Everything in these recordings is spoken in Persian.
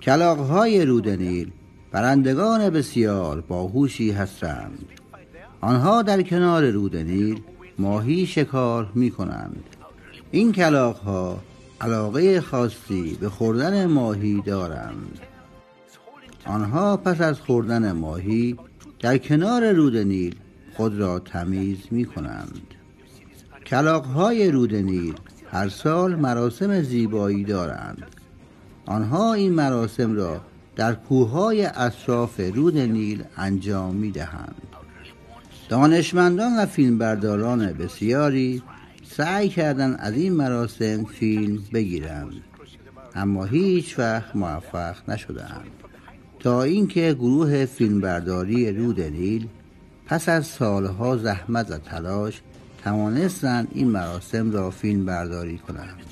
کلاغ‌های رود نیل پرندگان بسیار باهوشی هستند. آنها در کنار رود نیل ماهی شکار می کنند. این کلاغ‌ها علاقه خاصی به خوردن ماهی دارند. آنها پس از خوردن ماهی در کنار رود نیل خود را تمیز می کنند. کلاغ‌های رود نیل هر سال مراسم زیبایی دارند. آنها این مراسم را در کوههای اطراف رود نیل انجام می دهند. دانشمندان و فیلمبرداران بسیاری سعی کردند از این مراسم فیلم بگیرند، اما هیچ وقت موفق نشدند، تا اینکه گروه فیلمبرداری رود نیل پس از سالها زحمت و تلاش توانستند این مراسم را فیلم برداری کنند.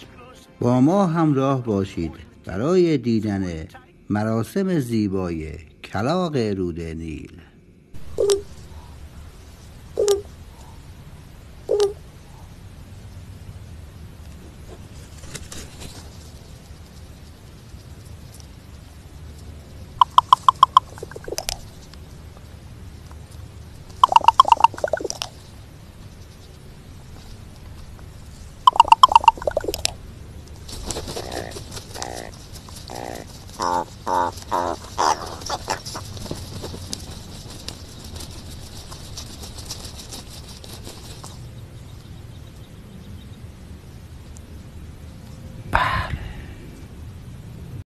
با ما همراه باشید برای دیدن مراسم زیبای کلاغ رود نیل.